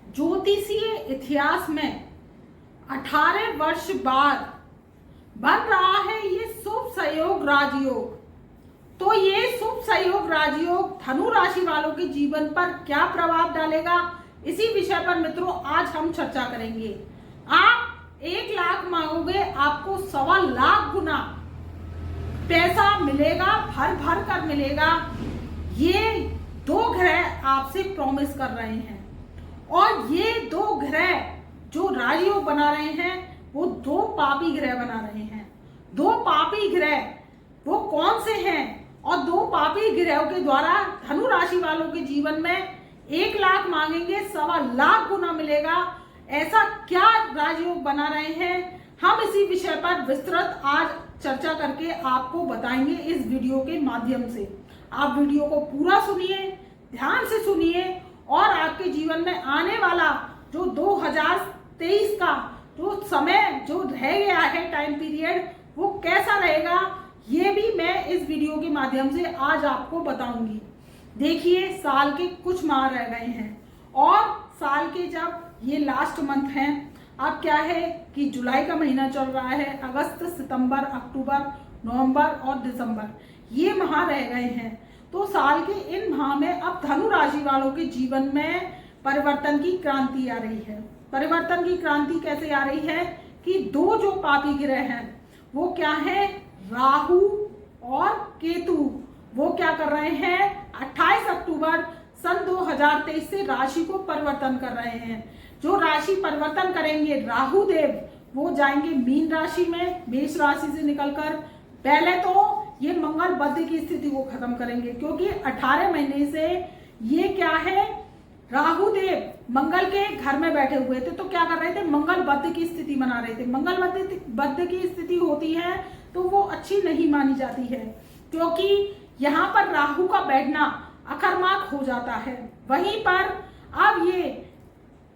ज्योतिषीय इतिहास में 18 वर्ष बाद बन रहा है ये शुभ सहयोग राजयोग। तो ये शुभ सहयोग राजयोग धनु राशि वालों के जीवन पर क्या प्रभाव डालेगा, इसी विषय पर मित्रों आज हम चर्चा करेंगे। आप 1 लाख मांगोगे, आपको 1.25 लाख गुना पैसा मिलेगा, भर भर कर मिलेगा। ये 2 ग्रह आपसे प्रॉमिस कर रहे हैं और ये 2 ग्रह जो राजयोग बना रहे हैं वो 2 पापी ग्रह बना रहे हैं। 2 पापी ग्रह वो कौन से हैं और 2 पापी ग्रहों के द्वारा धनु राशि वालों के जीवन में 1 लाख मांगेंगे, 1.25 लाख गुना मिलेगा। ऐसा क्या राजयोग बना रहे हैं, हम इसी विषय पर विस्तृत आज चर्चा करके आपको बताएंगे इस वीडियो के माध्यम से। आप वीडियो को पूरा सुनिए, ध्यान से सुनिए और आपके जीवन में आने वाला जो 2023 का जो समय जो रह गया है टाइम पीरियड, वो कैसा रहेगा ये भी मैं इस वीडियो के माध्यम से आज आपको बताऊंगी। देखिए, साल के कुछ माह रह गए हैं और साल के जब ये लास्ट मंथ है, अब क्या है कि जुलाई का महीना चल रहा है, अगस्त, सितंबर, अक्टूबर, नवंबर और दिसंबर ये माह रह गए हैं। तो साल के इन माह में अब धनु राशि वालों के जीवन में परिवर्तन की क्रांति आ रही है। परिवर्तन की क्रांति कैसे आ रही है कि 2 जो पापी ग्रह हैं वो क्या है, राहु और केतु, वो क्या कर रहे हैं 28 अक्टूबर सन 2023 से राशि को परिवर्तन कर रहे हैं। जो राशि परिवर्तन करेंगे राहु देव, वो जाएंगे मीन राशि में, मेष राशि से निकलकर। पहले तो ये मंगल बद्ध की स्थिति को खत्म करेंगे, क्योंकि 18 महीने से ये क्या है, राहु देव मंगल के घर में बैठे हुए थे। तो क्या कर रहे थे, मंगल बद्ध की स्थिति बना रहे थे। मंगल बद्ध की स्थिति होती है तो वो अच्छी नहीं मानी जाती है, क्योंकि यहाँ पर राहु का बैठना अकर्मक हो जाता है। वहीं पर अब ये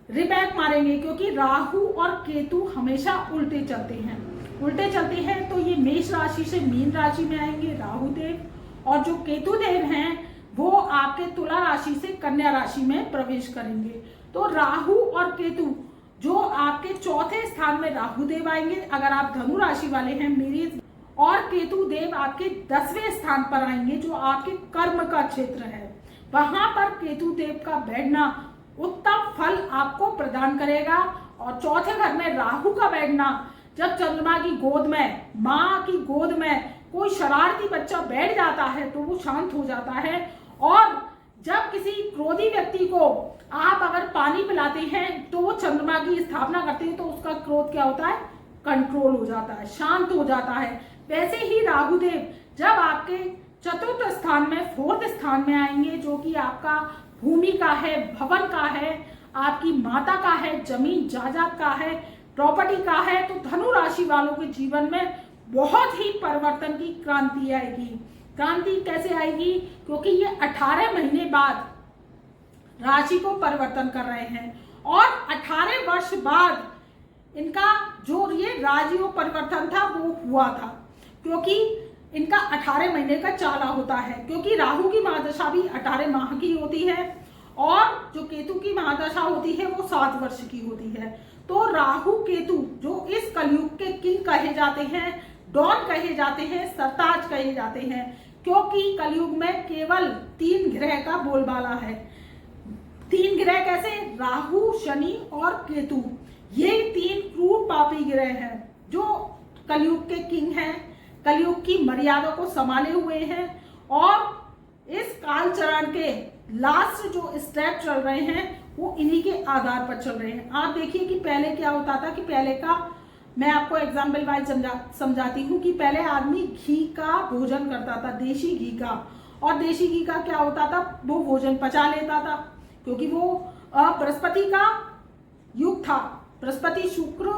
रिबैक मारेंगे, क्योंकि राहु और केतु हमेशा उल्टे चलते हैं। उल्टे चलते हैं तो ये मेष राशि से मीन राशि में आएंगे राहु देव, और जो केतु देव हैं वो आपके तुला राशि से कन्या राशि में प्रवेश करेंगे। तो राहु और केतु जो आपके चौथे स्थान में राहु देव आएंगे अगर आप धनु राशि वाले हैं मेरी, और केतु देव आपके 10वें स्थान पर आएंगे जो आपके कर्म का क्षेत्र है। वहां पर केतु देव का बैठना उत्तम फल आपको प्रदान करेगा। और चौथे घर में राहु का बैठना, जब चंद्रमा की गोद में, माँ की गोद में कोई शरारती बच्चा बैठ जाता है तो वो शांत हो जाता है। और जब किसी क्रोधी व्यक्ति को आप अगर पानी पिलाते हैं तो वो चंद्रमा की स्थापना करते हैं, तो उसका क्रोध क्या होता है, कंट्रोल हो जाता है, शांत हो जाता है। वैसे ही राहु देव जब आपके चतुर्थ स्थान में, 4th स्थान में आएंगे, जो कि आपका भूमि का है, भवन का है, आपकी माता का है, जमीन जायदाद का है, प्रॉपर्टी का है, तो धनु राशि वालों के जीवन में बहुत ही परिवर्तन की क्रांति आएगी। क्रांति कैसे आएगी, क्योंकि ये 18 महीने बाद राशि को परिवर्तन कर रहे हैं और 18 वर्ष बाद इनका जो ये राजयोग परिवर्तन था वो हुआ था, क्योंकि इनका 18 महीने का चाला होता है, क्योंकि राहु की महादशा भी 18 माह की होती है और जो केतु की महादशा होती है वो 7 वर्ष की होती है। तो राहु केतु जो इस कलयुग के किंग कहे जाते हैं, डॉन कहे जाते हैं, सरताज कहे जाते हैं, क्योंकि कलयुग में केवल 3 ग्रह का बोलबाला है। 3 ग्रह कैसे, राहु, शनि और केतु, ये 3 क्रूर पापी ग्रह हैं जो कलयुग के किंग हैं, कलयुग की मर्यादा को संभाले हुए हैं और इस काल चरण के लास्ट जो स्टेप चल रहे हैं वो इन्हीं के आधार पर चल रहे हैं। आप देखिए कि पहले क्या होता था, कि पहले का मैं आपको एग्जाम्पल वाइज समझाती हूँ कि पहले आदमी घी का भोजन करता था, देशी घी का, और देशी घी का क्या होता था, वो भोजन पचा लेता था, क्योंकि वो बृहस्पति का युग था। बृहस्पति, शुक्र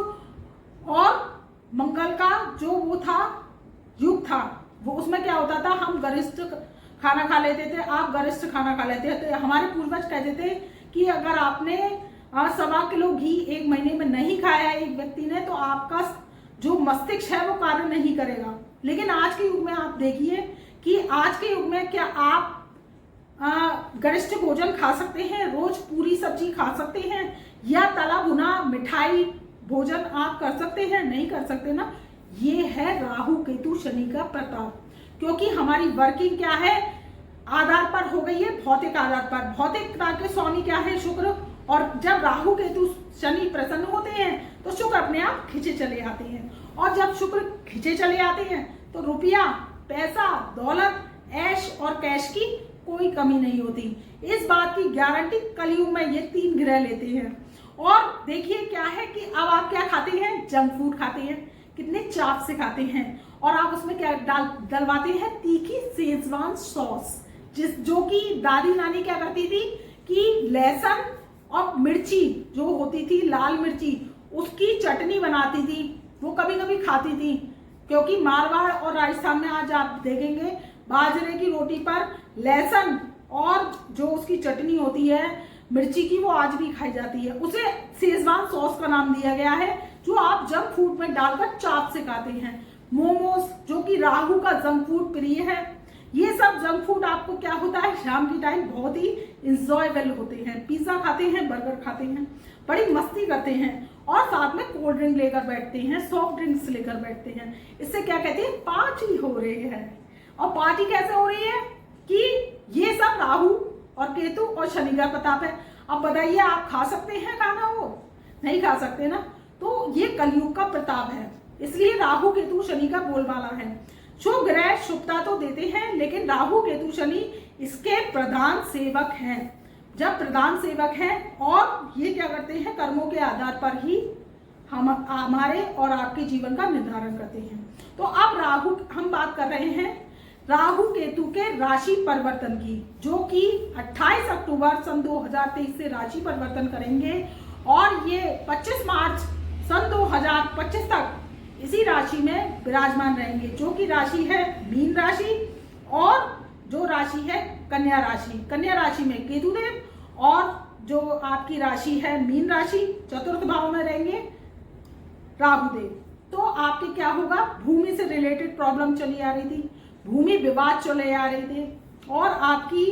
और मंगल का जो वो था युग था, वो उसमें क्या होता था, हम गरिष्ठ खाना खा लेते थे, आप गरिष्ठ खाना खा लेते थे। हमारे पूर्वज कहते थे कि अगर आपने 1.25 किलो घी 1 महीने में नहीं खाया एक व्यक्ति ने, तो आपका जो मस्तिष्क है वो कार्य नहीं करेगा। लेकिन आज के युग में आप देखिए कि आज के युग में क्या आप गरिष्ठ भोजन खा सकते हैं, रोज पूरी सब्जी खा सकते हैं, या तला भुना मिठाई भोजन आप कर सकते हैं? नहीं कर सकते ना। ये है राहु केतु शनि का प्रताप। क्योंकि हमारी वर्किंग क्या है, आधार पर हो गई है, भौतिक आधार पर। भौतिकता के स्वामी क्या है? शुक्र। और जब राहु केतु शनि प्रसन्न होते हैं तो शुक्र अपने आप खींचे चले आते हैं, और जब शुक्र खींचे चले आते हैं तो रुपया, पैसा, दौलत, ऐश और कैश की कोई कमी नहीं होती। इस बात की गारंटी कलयुग में ये 3 ग्रह लेते हैं। और देखिए क्या है कि अब आप क्या खाते हैं? जंक फूड खाते हैं, कितने चाव से खाते हैं, और आप उसमें क्या डलवाते हैं? तीखी शेजवान सॉस, जो कि दादी नानी क्या करती थी कि लहसुन और मिर्ची जो होती थी, लाल मिर्ची, उसकी चटनी बनाती थी, वो कभी कभी खाती थी। क्योंकि मारवाड़ और राजस्थान में आज आप देखेंगे बाजरे की रोटी पर लहसुन और जो उसकी चटनी होती है मिर्ची की, वो आज भी खाई जाती है। उसे शेजवान सॉस का नाम दिया गया है, जो आप जंक फूड में डालकर चाप से खाते हैं। मोमोज, जो कि राहु का जंक फूड प्रिय है, ये सब जंक फूड आपको क्या होता है, शाम की टाइम बहुत ही इंजॉयबल होते हैं। पिज्जा खाते हैं, बर्गर खाते हैं, बड़ी मस्ती करते हैं, और साथ में कोल्ड ड्रिंक लेकर बैठते हैं, सॉफ्ट ड्रिंक्स लेकर बैठते हैं। इससे क्या कहते हैं? पार्टी हो रही है। और पार्टी कैसे हो रही है कि ये सब राहु और केतु और शनि का प्रताप है। अब बताइए, आप खा सकते हैं खाना? वो नहीं खा सकते ना। तो ये कलयुग का प्रताप है, इसलिए राहु केतु शनि का बोलबाला है। शुभ ग्रह शुभता तो देते हैं, लेकिन राहु केतु शनि इसके प्रधान सेवक हैं। जब प्रधान सेवक हैं, और ये क्या करते हैं? कर्मों के आधार पर ही हमारे और आपके जीवन का निर्धारण करते हैं। तो अब हम बात कर रहे हैं राहु केतु के राशि परिवर्तन की, जो कि 28 अक्टूबर सन 2023 से राशि परिवर्तन करेंगे, और ये 25 मार्च सन 2025 तक इसी राशि में विराजमान रहेंगे, जो कि राशि है मीन राशि, और जो राशि है कन्या राशि। कन्या राशि में केतुदेव, और जो आपकी राशि है मीन राशि, चतुर्थ भाव में रहेंगे राहुदेव। तो आपके क्या होगा? भूमि से रिलेटेड प्रॉब्लम चली आ रही थी, भूमि विवाद चले आ रहे थे, और आपकी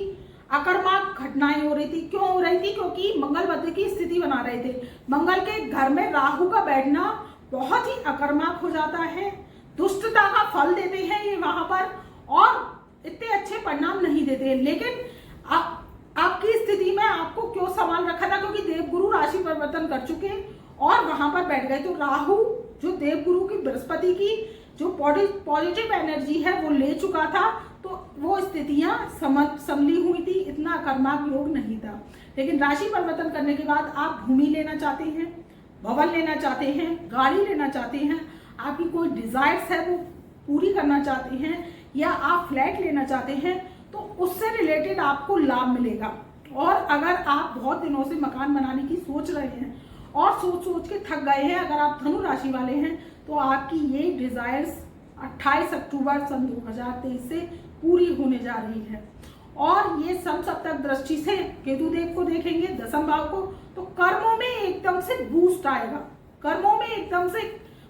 अकर्मक घटनाएं हो रही थी। क्यों हो रही थी? क्योंकि मंगल बुध की स्थिति बना रहे थे। मंगल के घर में राहु का बैठना बहुत ही अकर्मक हो जाता है, दुष्टता का फल देते हैं ये वहां पर, और इतने अच्छे परिणाम नहीं देते। लेकिन आपकी स्थिति में आपको क्यों संभाल रखा था? क्योंकि देवगुरु राशि परिवर्तन कर चुके और वहां पर बैठ गए। तो राहु जो देवगुरु की, बृहस्पति की जो पॉजिटिव एनर्जी है वो ले चुका था, तो वो स्थितियां संभली हुई थी, इतना अकर्मक योग नहीं था। लेकिन राशि परिवर्तन करने के बाद आप भूमि लेना चाहते हैं, भवन लेना चाहते हैं, गाड़ी लेना चाहते हैं, आपकी कोई डिजायर्स है वो पूरी करना चाहते हैं, या आप फ्लैट लेना चाहते हैं, तो उससे रिलेटेड आपको लाभ मिलेगा। और अगर आप बहुत दिनों से मकान बनाने की सोच रहे हैं और सोच के थक गए हैं, अगर आप धनु राशि वाले हैं, तो आपकी ये डिजायर्स 28 अक्टूबर सन 2023 से पूरी होने जा रही है। और ये समसप्तक दृष्टि से केतुदेव को देखेंगे, दसम भाव को, तो कर्मों में एकदम से बूस्ट आएगा, कर्मों में एकदम से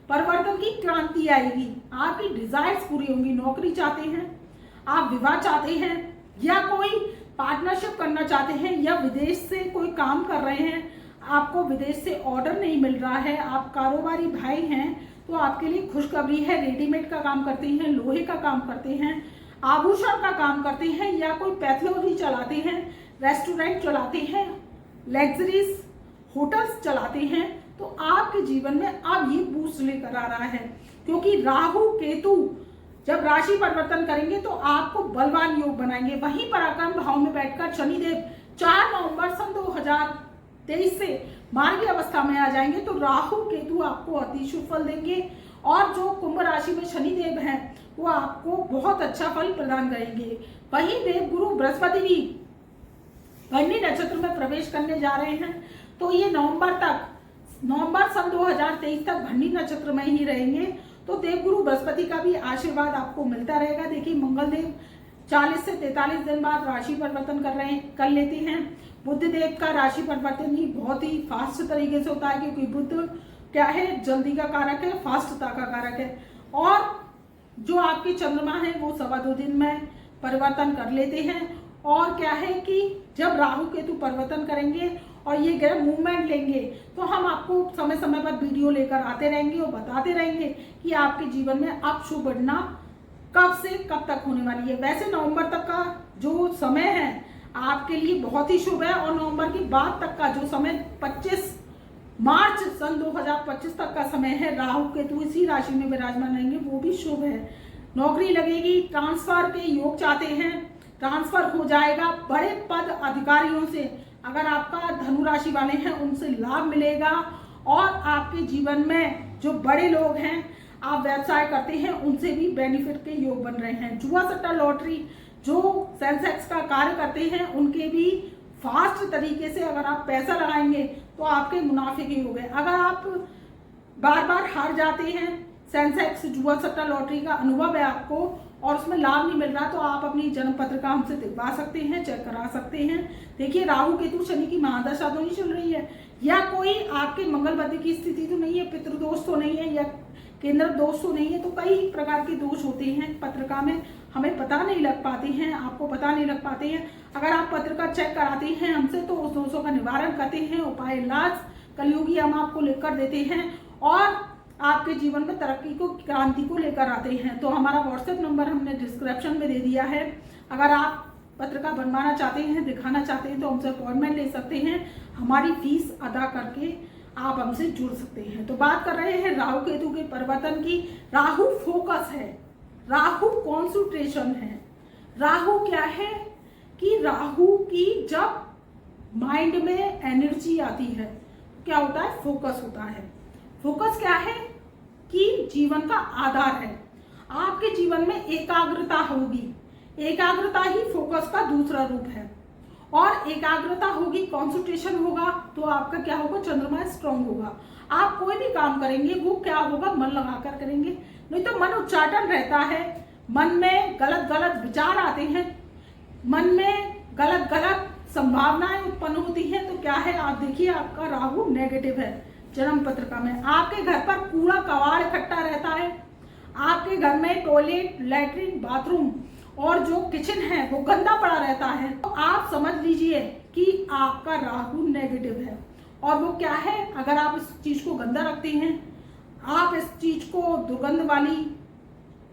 परिवर्तन की क्रांति आएगी, आपकी डिजायर्स पूरी होंगी। नौकरी चाहते हैं, आप विवाह चाहते हैं, या कोई पार्टनरशिप करना चाहते हैं, या विदेश से कोई काम कर रहे हैं, आपको विदेश से ऑर्डर नहीं मिल रहा है, आप कारोबारी भाई हैं, तो आपके लिए खुशखबरी है। रेडीमेड का काम करते हैं, लोहे का काम करते हैं, आभूषण का काम करते हैं, या कोई पैथोलॉजी चलाते हैं, रेस्टोरेंट चलाते हैं, लग्जरीज होटल्स चलाते हैं, तो आपके जीवन में अब ये बूस्ट लेकर आ रहा है। क्योंकि राहु केतु जब राशि परिवर्तन करेंगे तो आपको बलवान योग बनाएंगे। वहीं पराक्रम भाव में बैठकर शनिदेव 4 नवंबर सन 2023 से मार्गी अवस्था में आ जाएंगे, तो राहु केतु आपको अति शुभ फल देंगे। और जो कुंभ राशि में शनिदेव हैं वो आपको बहुत अच्छा फल प्रदान करेंगे। वहीं देवगुरु बृहस्पति भी भरणी नक्षत्र में प्रवेश करने जा रहे हैं, तो ये नवंबर सन 2023 तक भरणी नक्षत्र में ही रहेंगे। तो देवगुरु बृहस्पति का भी आशीर्वाद आपको मिलता रहेगा। देखिए मंगल देव 40 से 43 दिन बाद राशि परिवर्तन कर लेते हैं। बुध देव का राशि परिवर्तन ही बहुत ही फास्ट तरीके से होता है, क्योंकि बुध क्या है, जल्दी का कारक है, फास्टता का कारक है। और जो आपके चंद्रमा है वो 2.25 दिन में परिवर्तन कर लेते हैं। और क्या है कि जब राहु केतु परिवर्तन करेंगे और ये ग्रह मूवमेंट लेंगे तो हम आपको समय समय पर वीडियो लेकर आते रहेंगे और बताते रहेंगे कि आपके जीवन में अब शुभ घटना कब से कब तक होने वाली है। वैसे नवंबर तक का जो समय है आपके लिए बहुत ही शुभ है, और नवंबर के बाद तक का जो समय 25 मार्च सन 2025 तक का समय है, राहु केतु इसी राशि में विराजमान रहेंगे, वो भी शुभ है। नौकरी लगेगी, ट्रांसफर के योग चाहते हैं, ट्रांसफर हो जाएगा, बड़े पद अधिकारियों से अगर आपका धनु राशि वाले हैं उनसे लाभ मिलेगा, और आपके जीवन में जो बड़े लोग हैं, आप व्यवसाय करते हैं, उनसे भी बेनिफिट के योग बन रहे हैं। जुआ सट्टा लॉटरी जो सेंसेक्स का कार्य करते हैं उनके भी फास्ट तरीके से अगर आप पैसा लगाएंगे तो आपके मुनाफे के योग है। अगर आप बार बार हार जाते हैं, सेंसेक्स जुआ सट्टा लॉटरी का अनुभव है आपको और उसमें लाभ नहीं मिल रहा, तो आप अपनी जन्म पत्रिका हमसे दिखवा सकते हैं, चेक करा सकते हैं। देखिए राहु केतु शनि की महादशा तो नहीं चल रही है, या कोई आपके मंगल बुध की स्थिति तो नहीं है, पितृदोष तो नहीं है, या केंद्र दोष तो नहीं है, तो कई प्रकार के दोष होते हैं पत्रिका में, हमें पता नहीं लग पाते हैं, आपको पता नहीं लग पाते हैं। अगर आप पत्रिका चेक कराते हैं हमसे तो उस दोषों का निवारण करते हैं, उपाय इलाज कलयुगी हम आपको लिखकर देते हैं और आपके जीवन में तरक्की को, क्रांति को लेकर आते हैं। तो हमारा व्हाट्सएप नंबर हमने डिस्क्रिप्शन में दे दिया है। अगर आप पत्रिका बनवाना चाहते हैं, दिखाना चाहते हैं तो हमसे अपॉइंटमेंट ले सकते हैं, हमारी फीस अदा करके आप हमसे जुड़ सकते हैं। तो बात कर रहे हैं राहु केतु के परिवर्तन की। राहु फोकस है, राहु कॉन्सेंट्रेशन है। राहु क्या है कि राहु की जब माइंड में एनर्जी आती है क्या होता है, फोकस होता है। फोकस क्या है कि जीवन का आधार है। आपके जीवन में एकाग्रता होगी, एकाग्रता ही फोकस का दूसरा रूप है, और एकाग्रता होगी, कंसंट्रेशन होगा तो आपका क्या होगा, चंद्रमा स्ट्रांग होगा। आप कोई भी काम करेंगे वो क्या होगा, मन लगाकर करेंगे, नहीं तो मन उच्चाटन रहता है, मन में गलत गलत विचार आते हैं, मन में गलत गलत संभावनाएं उत्पन्न होती हैं। तो क्या है, आप देखिए आपका राहु नेगेटिव है जन्म पत्रिका में। आपके घर पर कूड़ा कबाड़ इकट्ठा रहता है, आपके घर में टॉयलेट, लैट्रिन, बाथरूम और जो किचन है वो गंदा पड़ा रहता है, तो आप समझ लीजिए कि आपका राहु नेगेटिव है। और वो क्या है, अगर आप इस चीज को गंदा रखते हैं, आप इस चीज को दुर्गंध वाली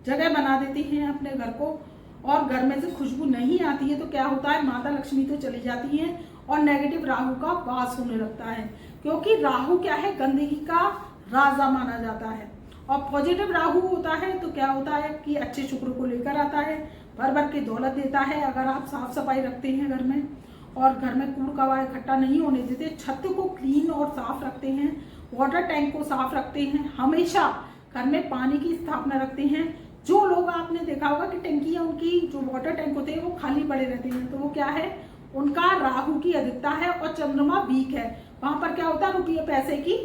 जगह बना देते हैं अपने घर को, और घर में से खुशबू नहीं आती है, तो क्या होता है, माता लक्ष्मी तो चली जाती है और नेगेटिव राहु का वास होने लगता है। क्योंकि राहु क्या है, गंदगी का राजा माना जाता है, और पॉजिटिव राहु होता है तो क्या होता है कि अच्छे शुक्र को लेकर आता है, भर भर के दौलत देता है। अगर आप साफ सफाई रखते हैं घर में, और घर में कूड़ कबाड़ इकट्ठा नहीं होने देते, छत को क्लीन और साफ रखते हैं, वाटर टैंक को साफ रखते हैं, हमेशा घर में पानी की स्थापना रखते हैं। जो लोग आपने देखा होगा कि टंकियां, उनकी जो वाटर टैंक होते हैं वो खाली पड़े रहते हैं, तो वो क्या है, उनका राहु की अधिकता है और चंद्रमा वीक है। वहां पर क्या होता है, रुपये पैसे की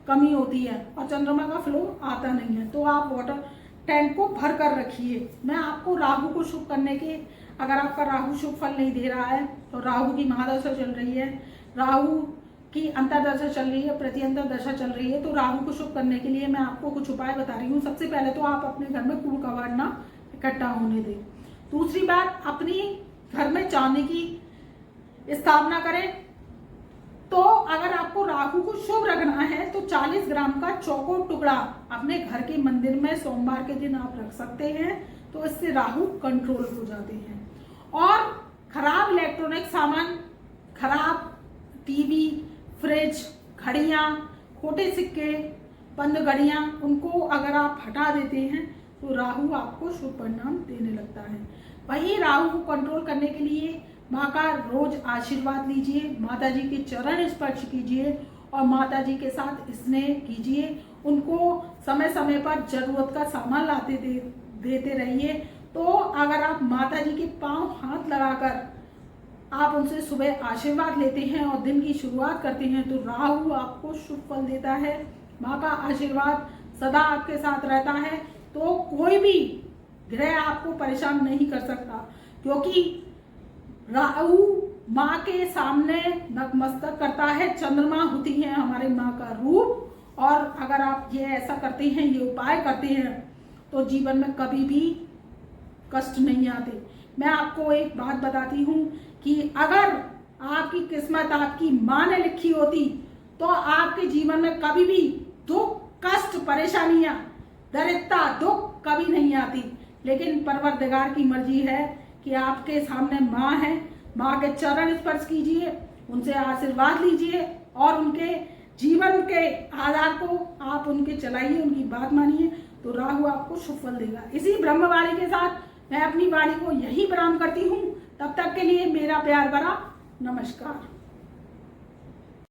कमी होती है और चंद्रमा का फ्लो आता नहीं है। तो आप वाटर टैंक को भर कर रखिए। मैं आपको राहु को शुभ करने के, अगर आपका राहु शुभ फल नहीं दे रहा है तो राहु की महादशा चल रही है, राहु की अंतरदशा चल रही है, प्रत्यंतर दशा चल रही है, तो राहु को शुभ करने के लिए मैं आपको कुछ उपाय बता रही हूँ। सबसे पहले तो आप अपने घर में कूड़ कबाड़ ना इकट्ठा होने दें। दूसरी बात, अपनी घर में चांदी की स्थापना करें। तो अगर आपको राहु को शुभ रखना है तो 40 ग्राम का चौकोर टुकड़ा अपने घर के मंदिर में सोमवार के दिन आप रख सकते हैं, तो इससे राहु कंट्रोल हो जाते हैं। और खराब इलेक्ट्रॉनिक सामान, खराब टीवी, फ्रिज, घड़ियां, खोटे सिक्के, बंद घड़ियां, उनको अगर आप हटा देते हैं तो राहु आपको शुभ परिणाम देने लगता है। वही राहु को कंट्रोल करने के लिए माँ का रोज आशीर्वाद लीजिए, माता जी के चरण स्पर्श कीजिए और माता जी के साथ स्नेह कीजिए। उनको समय समय पर जरूरत का सामान लाते देते रहिए। तो अगर आप माता जी के पांव हाथ लगाकर आप उनसे सुबह आशीर्वाद लेते हैं और दिन की शुरुआत करते हैं तो राहु आपको शुभ फल देता है। माँ का आशीर्वाद सदा आपके साथ रहता है, तो कोई भी ग्रह आपको परेशान नहीं कर सकता, क्योंकि राहु माँ के सामने नतमस्तक करता है। चंद्रमा होती है हमारे माँ का रूप, और अगर आप ये ऐसा करते हैं, ये उपाय करते हैं, तो जीवन में कभी भी कष्ट नहीं आते। मैं आपको एक बात बताती हूँ कि अगर आपकी किस्मत आपकी माँ ने लिखी होती तो आपके जीवन में कभी भी दुख, कष्ट, परेशानियां, दरिद्रता, दुख कभी नहीं आती। लेकिन परवरदिगार की मर्जी है कि आपके सामने माँ है, माँ के चरण स्पर्श कीजिए, उनसे आशीर्वाद लीजिए और उनके जीवन के आधार को आप उनके चलाइए, उनकी बात मानिए, तो राहु आपको शुभ फल देगा। इसी ब्रह्मवाणी के साथ मैं अपनी वाणी को यही विराम करती हूँ। तब तक के लिए मेरा प्यार भरा नमस्कार।